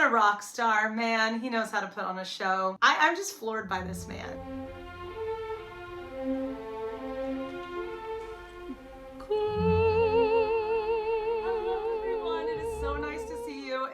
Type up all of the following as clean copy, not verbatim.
a rock star, man. He knows how to put on a show. I'm just floored by this man.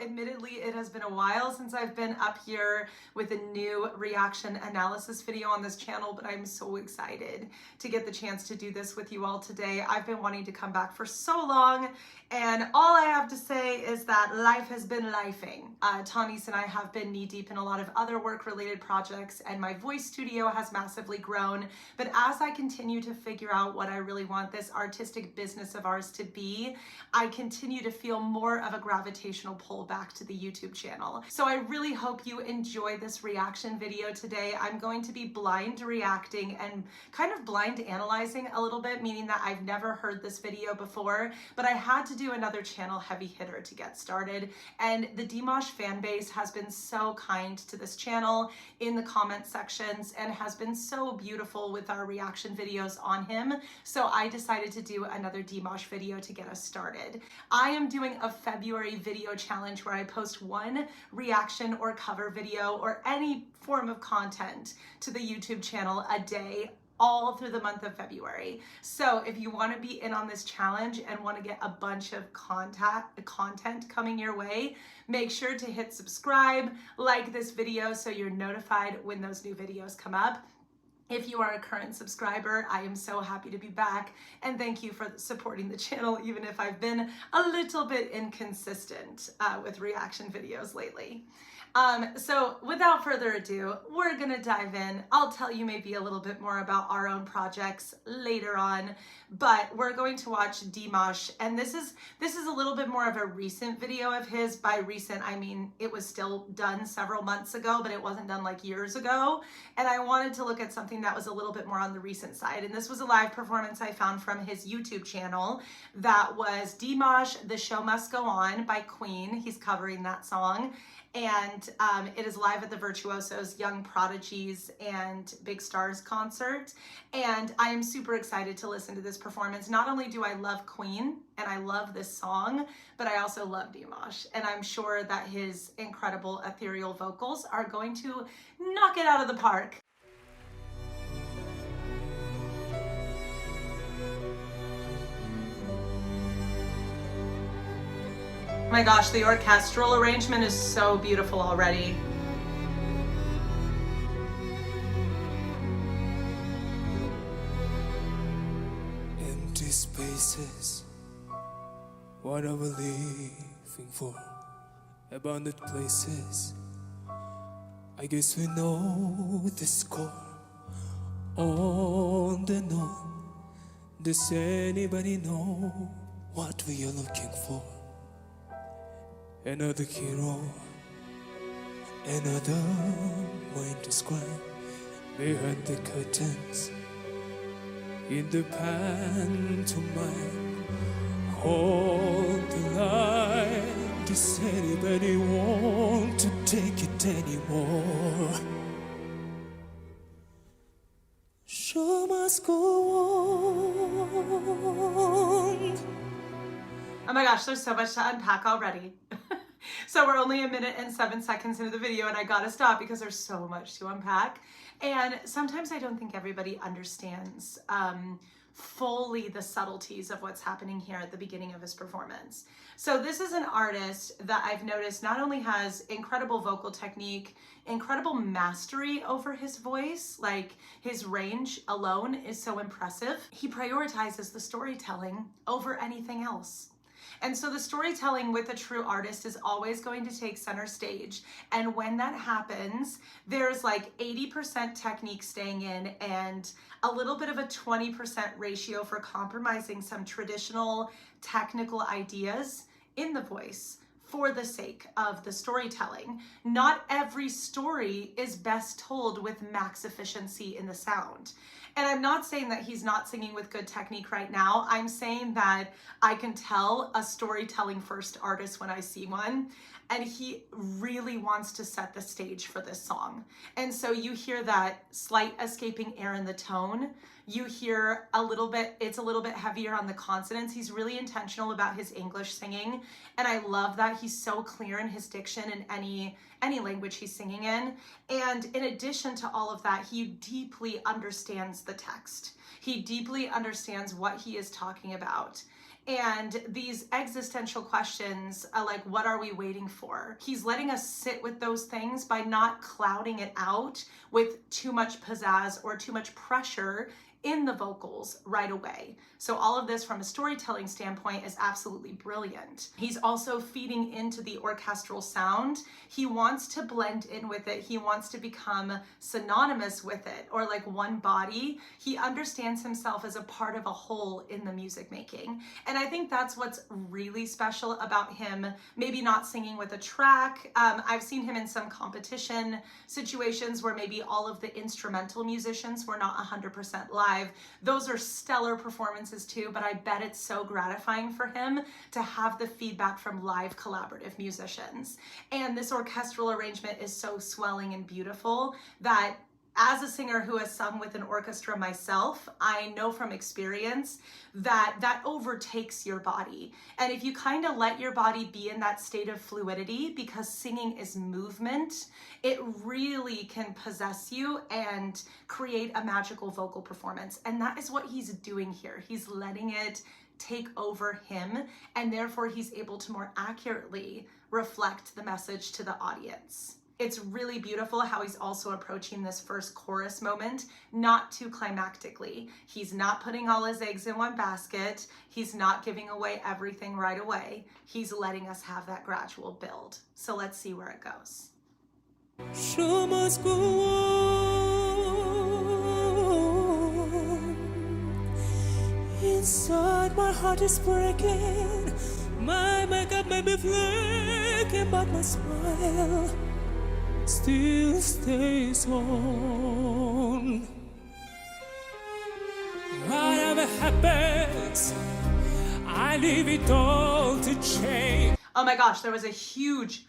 Admittedly, it has been a while since I've been up here with a new reaction analysis video on this channel, but I'm so excited to get the chance to do this with you all today. I've been wanting to come back for so long, and all I have to say is that life has been lifing. Tawnice and I have been knee-deep in a lot of other work-related projects, and my voice studio has massively grown, but as I continue to figure out what I really want this artistic business of ours to be, I continue to feel more of a gravitational pull back to the YouTube channel. So I really hope you enjoy this reaction video today. I'm going to be blind reacting and kind of blind analyzing a little bit, meaning that I've never heard this video before, but I had to do another channel heavy hitter to get started. And the DIMASH fan base has been so kind to this channel in the comment sections and has been so beautiful with our reaction videos on him. So I decided to do another DIMASH video to get us started. I am doing a February video challenge where I post one reaction or cover video or any form of content to the YouTube channel a day all through the month of February. So if you want to be in on this challenge and want to get a bunch of content coming your way, make sure to hit subscribe, like this video so you're notified when those new videos come up. If you are a current subscriber, I am so happy to be back, and thank you for supporting the channel even if I've been a little bit inconsistent with reaction videos lately. So without further ado, we're gonna dive in. I'll tell you maybe a little bit more about our own projects later on, but we're going to watch DIMASH, and this is a little bit more of a recent video of his. By recent, I mean it was still done several months ago, but it wasn't done like years ago, and I wanted to look at something that was a little bit more on the recent side, and this was a live performance I found from his YouTube channel that was DIMASH, The Show Must Go On by Queen. He's covering that song. And it is live at the Virtuosos, Young Prodigies, and Big Stars concert. And I am super excited to listen to this performance. Not only do I love Queen and I love this song, but I also love DIMASH. And I'm sure that his incredible ethereal vocals are going to knock it out of the park. Oh my gosh, the orchestral arrangement is so beautiful already. Empty spaces, what are we living for? Abandoned places, I guess we know the score. On and on, does anybody know what we are looking for? Another hero, another mind to scribe behind the curtains. In the pantomime, hold the line. Does anybody want to take it anymore? Show must go on. Oh my gosh, there's so much to unpack already. So we're only 1 minute and 7 seconds into the video, and I gotta stop because there's so much to unpack. And sometimes I don't think everybody understands fully the subtleties of what's happening here at the beginning of his performance. So this is an artist that I've noticed not only has incredible vocal technique, incredible mastery over his voice, like his range alone is so impressive. He prioritizes the storytelling over anything else. And so the storytelling with a true artist is always going to take center stage. And when that happens, there's like 80% technique staying in and a little bit of a 20% ratio for compromising some traditional technical ideas in the voice for the sake of the storytelling. Not every story is best told with max efficiency in the sound. And I'm not saying that he's not singing with good technique right now. I'm saying that I can tell a storytelling first artist when I see one, and he really wants to set the stage for this song. And so you hear that slight escaping air in the tone. You hear it's a little bit heavier on the consonants. He's really intentional about his English singing. And I love that He's so clear in his diction in any language he's singing in. And in addition to all of that, he deeply understands the text. He deeply understands what he is talking about. And these existential questions, like, what are we waiting for? He's letting us sit with those things by not clouding it out with too much pizzazz or too much pressure in the vocals right away. So all of this from a storytelling standpoint is absolutely brilliant. He's also feeding into the orchestral sound. He wants to blend in with it. He wants to become synonymous with it, or like one body. He understands himself as a part of a whole in the music making. And I think that's what's really special about him, maybe not singing with a track. I've seen him in some competition situations where maybe all of the instrumental musicians were not 100% live. Those are stellar performances too, but I bet it's so gratifying for him to have the feedback from live collaborative musicians. And this orchestral arrangement is so swelling and beautiful that as a singer who has sung with an orchestra myself, I know from experience that that overtakes your body. And if you kind of let your body be in that state of fluidity, because singing is movement, it really can possess you and create a magical vocal performance. And that is what he's doing here. He's letting it take over him, and therefore he's able to more accurately reflect the message to the audience. It's really beautiful how he's also approaching this first chorus moment, not too climactically. He's not putting all his eggs in one basket. He's not giving away everything right away. He's letting us have that gradual build. So let's see where it goes. Show must go on. Inside my heart is breaking. My makeup may be flaking, but my smile still stays on. Whatever happens, I leave it all to change. Oh my gosh, there was a huge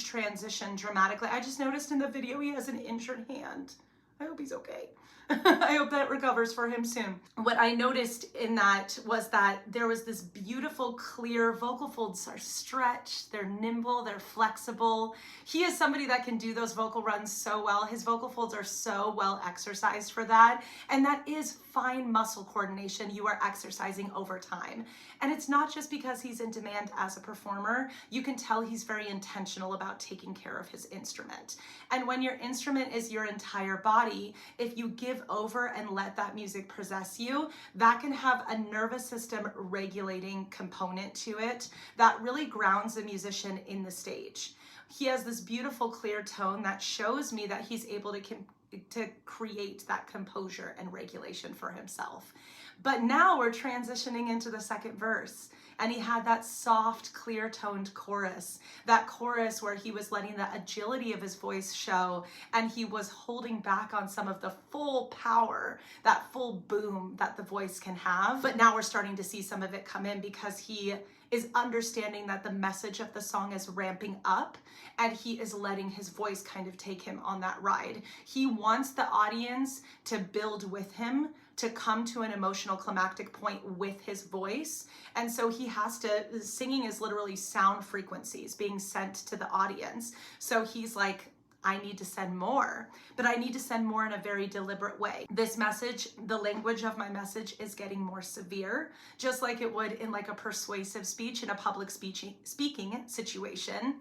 transition dramatically. I just noticed in the video he has an injured hand. I hope he's okay. I hope that recovers for him soon. What I noticed in that was that there was this beautiful, clear vocal folds are stretched, they're nimble, they're flexible. He is somebody that can do those vocal runs so well. His vocal folds are so well exercised for that. And that is fine muscle coordination you are exercising over time. And it's not just because he's in demand as a performer. You can tell he's very intentional about taking care of his instrument. And when your instrument is your entire body, if you give over and let that music possess you, that can have a nervous system regulating component to it that really grounds the musician in the stage. He has this beautiful clear tone that shows me that he's able to create that composure and regulation for himself. But now we're transitioning into the second verse, and he had that soft, clear-toned chorus, that chorus where he was letting the agility of his voice show, and he was holding back on some of the full power, that full boom that the voice can have. But now we're starting to see some of it come in because he is understanding that the message of the song is ramping up, and he is letting his voice kind of take him on that ride. He wants the audience to build with him, to come to an emotional climactic point with his voice. And so he has to, singing is literally sound frequencies being sent to the audience. So he's like, I need to send more, but I need to send more in a very deliberate way. This message, the language of my message is getting more severe, just like it would in like a persuasive speech in a public speaking situation,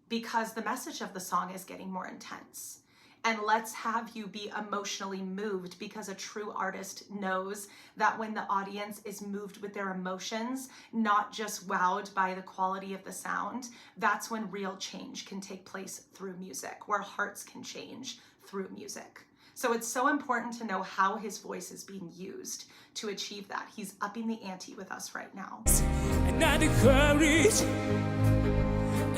because the message of the song is getting more intense. And let's have you be emotionally moved, because a true artist knows that when the audience is moved with their emotions, not just wowed by the quality of the sound, that's when real change can take place through music, where hearts can change through music. So it's so important to know how his voice is being used to achieve that. He's upping the ante with us right now. Another courage,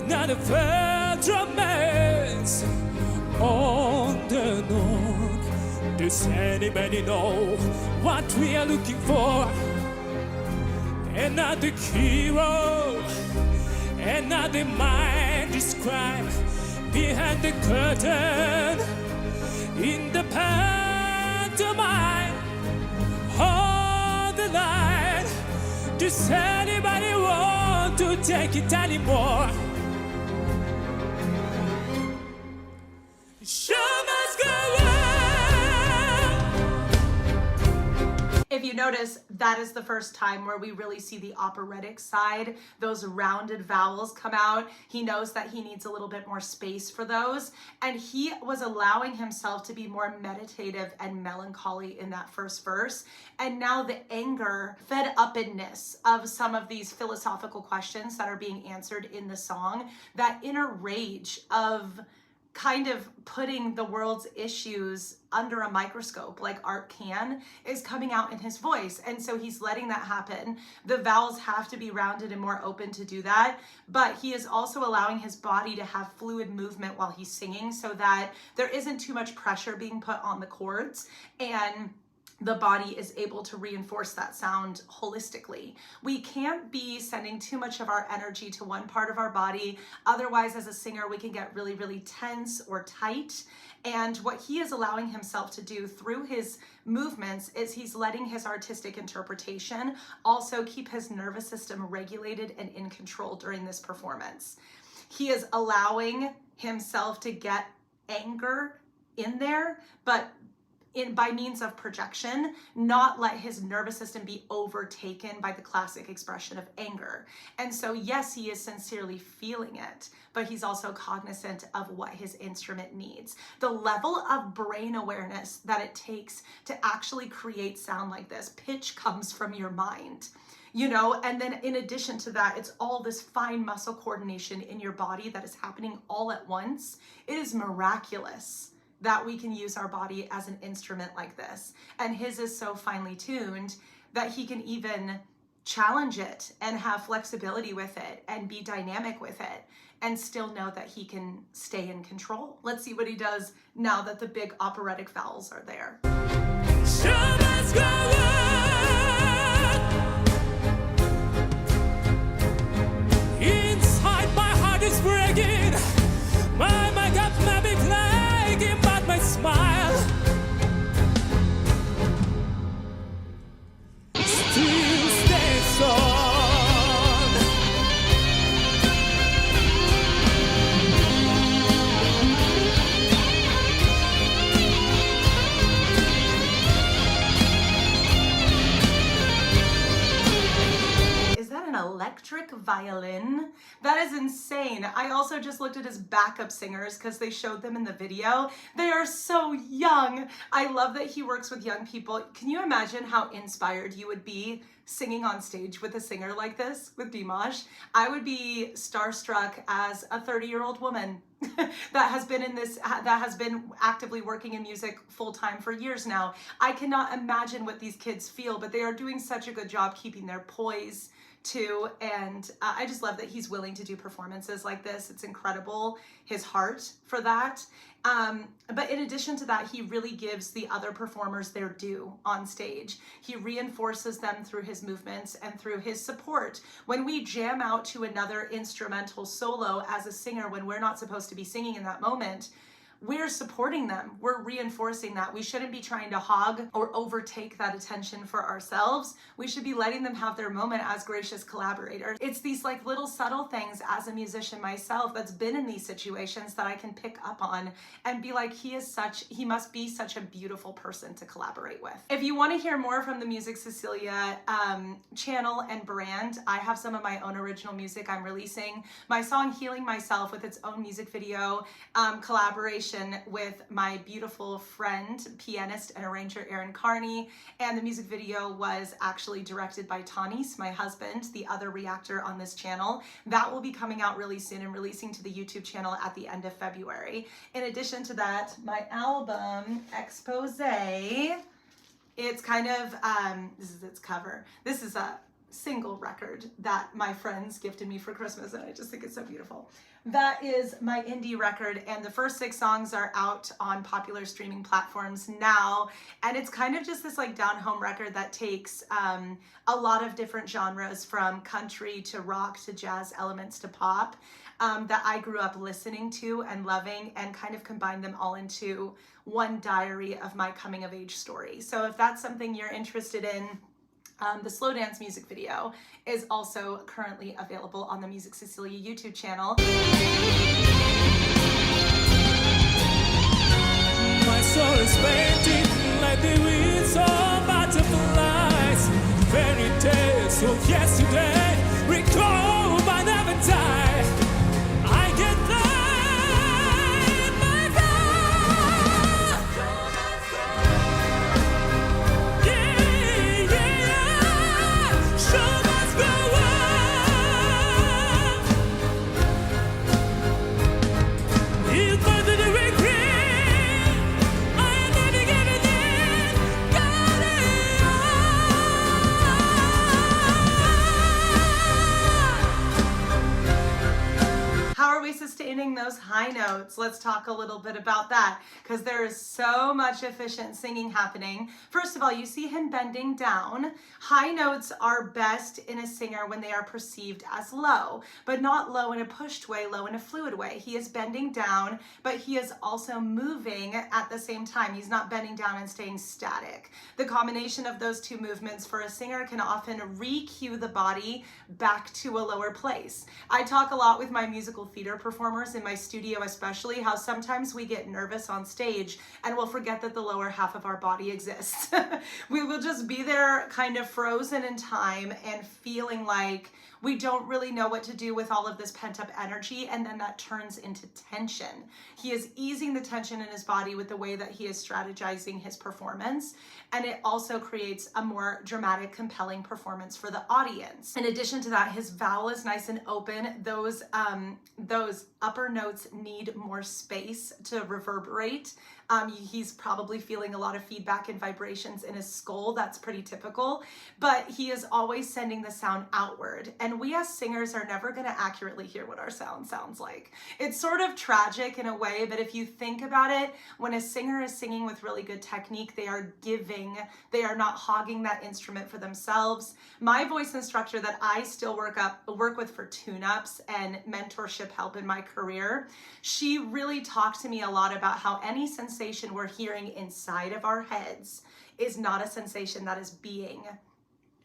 another first romance. On the known, does anybody know what we are looking for? Another hero, another mind described behind the curtain in the pantomime. On the line, does anybody want to take it anymore? If you notice, that is the first time where we really see the operatic side. Those rounded vowels come out. He knows that he needs a little bit more space for those. And he was allowing himself to be more meditative and melancholy in that first verse. And now the anger, fed uppedness of some of these philosophical questions that are being answered in the song, that inner rage of kind of putting the world's issues under a microscope like art can, is coming out in his voice. And so he's letting that happen. The vowels have to be rounded and more open to do that, but he is also allowing his body to have fluid movement while he's singing so that there isn't too much pressure being put on the chords, and the body is able to reinforce that sound holistically. We can't be sending too much of our energy to one part of our body. Otherwise, as a singer, we can get really, really tense or tight. And what he is allowing himself to do through his movements is he's letting his artistic interpretation also keep his nervous system regulated and in control during this performance. He is allowing himself to get anger in there, but by means of projection, not let his nervous system be overtaken by the classic expression of anger. And so yes, he is sincerely feeling it, but he's also cognizant of what his instrument needs. The level of brain awareness that it takes to actually create sound like this, pitch comes from your mind. You know, and then in addition to that, it's all this fine muscle coordination in your body that is happening all at once. It is miraculous that we can use our body as an instrument like this. And his is so finely tuned that he can even challenge it and have flexibility with it and be dynamic with it and still know that he can stay in control. Let's see what he does now that the big operatic vowels are there. Inside my heart is breaking. My gut may be plaguing, but my smile still stays on. Is that an electric violin? That is insane. I also just looked at his backup singers because they showed them in the video. They are so young. I love that he works with young people. Can you imagine how inspired you would be singing on stage with a singer like this, with DIMASH? I would be starstruck as a 30-year-old woman that has been actively working in music full-time for years now. I cannot imagine what these kids feel, but they are doing such a good job keeping their poise too, and I just love that he's willing to do performances like this. It's incredible, his heart for that. But in addition to that, he really gives the other performers their due on stage. He reinforces them through his movements and through his support. When we jam out to another instrumental solo as a singer, when we're not supposed to be singing in that moment, we're supporting them. We're reinforcing that. We shouldn't be trying to hog or overtake that attention for ourselves. We should be letting them have their moment as gracious collaborators. It's these like little subtle things as a musician myself that's been in these situations that I can pick up on and be like, he must be such a beautiful person to collaborate with. If you want to hear more from the Music Cecilia channel and brand, I have some of my own original music I'm releasing. My song Healing Myself with its own music video, collaboration with my beautiful friend, pianist and arranger Aaron Carney, and the music video was actually directed by Tanis, my husband, the other reactor on this channel. That will be coming out really soon and releasing to the YouTube channel at the end of February. In addition to that, my album, Expose, it's kind of, this is its cover. This is a single record that my friends gifted me for Christmas, and I just think it's so beautiful. That is my indie record, and the first 6 songs are out on popular streaming platforms now, and it's kind of just this like down-home record that takes a lot of different genres, from country to rock to jazz elements to pop, that I grew up listening to and loving, and kind of combined them all into one diary of my coming-of-age story. So if that's something you're interested in, the slow dance music video is also currently available on the Music Cecilia YouTube channel. My soul is painted like the wings of butterflies. of yesterday, recall but never die. I get there, my God. Yeah, yeah, show must go on. You find the regret, I am never giving in. Got it all. How are we sustaining those high notes? Let's talk a little bit about that, because there is so much efficient singing happening. First of all, you see him bending down. High notes are best in a singer when they are perceived as low, but not low in a pushed way, low in a fluid way. He is bending down, but he is also moving at the same time. He's not bending down and staying static. The combination of those two movements for a singer can often re-cue the body back to a lower place. I talk a lot with my musical theater performers in my studio, especially, how sometimes we get nervous on stage and we'll forget that the lower half of our body exists. We will just be there kind of frozen in time and feeling like we don't really know what to do with all of this pent-up energy, and then that turns into tension. He is easing the tension in his body with the way that he is strategizing his performance, and it also creates a more dramatic, compelling performance for the audience. In addition to that, his vowel is nice and open. Those upper notes need more space to reverberate. He's probably feeling a lot of feedback and vibrations in his skull. That's pretty typical, but he is always sending the sound outward. And we as singers are never going to accurately hear what our sound sounds like. It's sort of tragic in a way, but if you think about it, when a singer is singing with really good technique, they are giving, they are not hogging that instrument for themselves. My voice instructor that I still work with for tune-ups and mentorship help in my career, she really talked to me a lot about how any sensation we're hearing inside of our heads is not a sensation that is being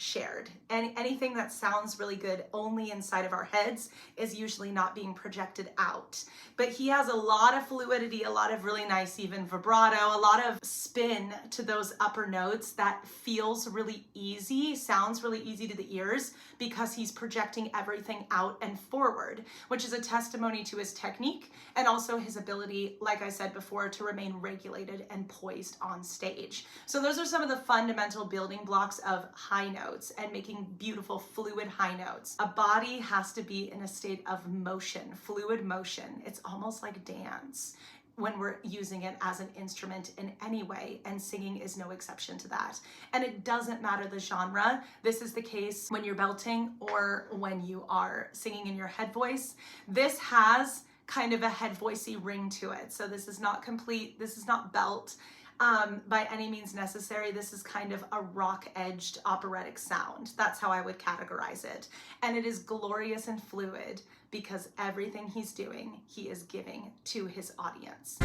shared. And anything that sounds really good only inside of our heads is usually not being projected out. But he has a lot of fluidity, a lot of really nice even vibrato, a lot of spin to those upper notes that feels really easy, sounds really easy to the ears, because he's projecting everything out and forward, which is a testimony to his technique and also his ability, like I said before, to remain regulated and poised on stage. So those are some of the fundamental building blocks of high notes and making beautiful fluid high notes. A body has to be in a state of motion, fluid motion. It's almost like dance when we're using it as an instrument in any way, and singing is no exception to that. And it doesn't matter the genre. This is the case when you're belting or when you are singing in your head voice. This has kind of a head voicey ring to it. So this is not complete, this is not belt by any means necessary. This is kind of a rock-edged operatic sound. That's how I would categorize it. And it is glorious and fluid because everything he's doing, he is giving to his audience.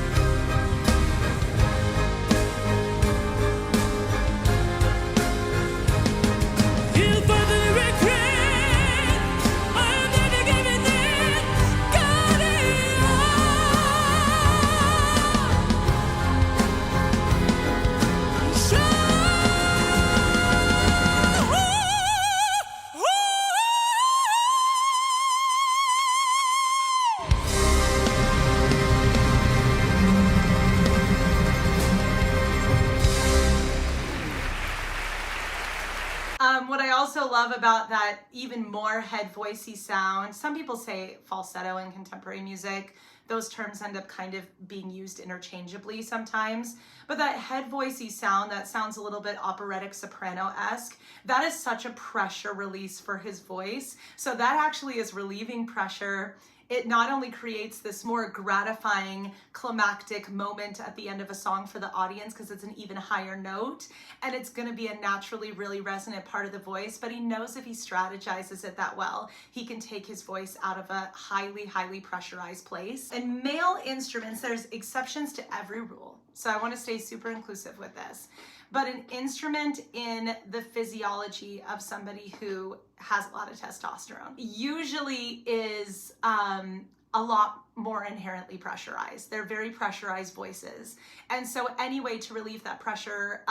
What I also love about that even more head voicey sound, some people say falsetto in contemporary music. Those terms end up kind of being used interchangeably sometimes. But that head voicey sound that sounds a little bit operatic soprano-esque, that is such a pressure release for his voice. So that actually is relieving pressure. It not only creates this more gratifying climactic moment at the end of a song for the audience because it's an even higher note and it's going to be a naturally really resonant part of the voice, but he knows if he strategizes it that well, he can take his voice out of a highly pressurized place. And male instruments, there's exceptions to every rule. So I want to stay super inclusive with this. But an instrument in the physiology of somebody who has a lot of testosterone usually is a lot more inherently pressurized. They're very pressurized voices. And so any way to relieve that pressure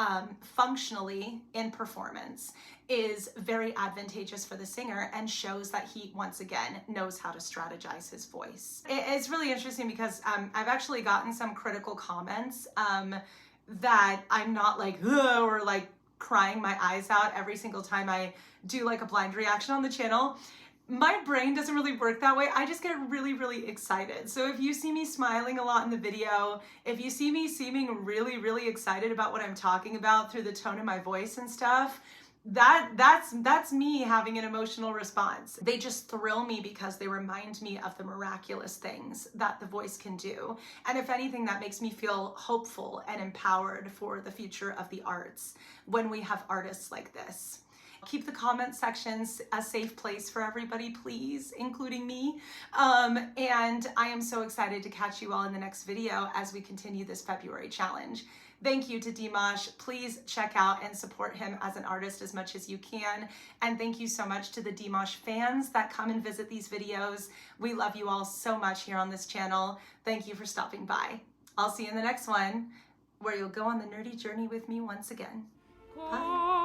functionally in performance is very advantageous for the singer and shows that he, once again, knows how to strategize his voice. It's really interesting because I've actually gotten some critical comments that I'm not like, ugh, or like crying my eyes out every single time I do like a blind reaction on the channel. My brain doesn't really work that way. I just get really, really excited. So if you see me smiling a lot in the video, if you see me seeming really, really excited about what I'm talking about through the tone of my voice and stuff, that's me having an emotional response. They just thrill me because they remind me of the miraculous things that the voice can do. And if anything, that makes me feel hopeful and empowered for the future of the arts when we have artists like this. Keep the comment sections a safe place for everybody, please, including me. And I am so excited to catch you all in the next video as we continue this February challenge. Thank you to DIMASH. Please check out and support him as an artist as much as you can. And thank you so much to the DIMASH fans that come and visit these videos. We love you all so much here on this channel. Thank you for stopping by. I'll see you in the next one where you'll go on the nerdy journey with me once again. Bye.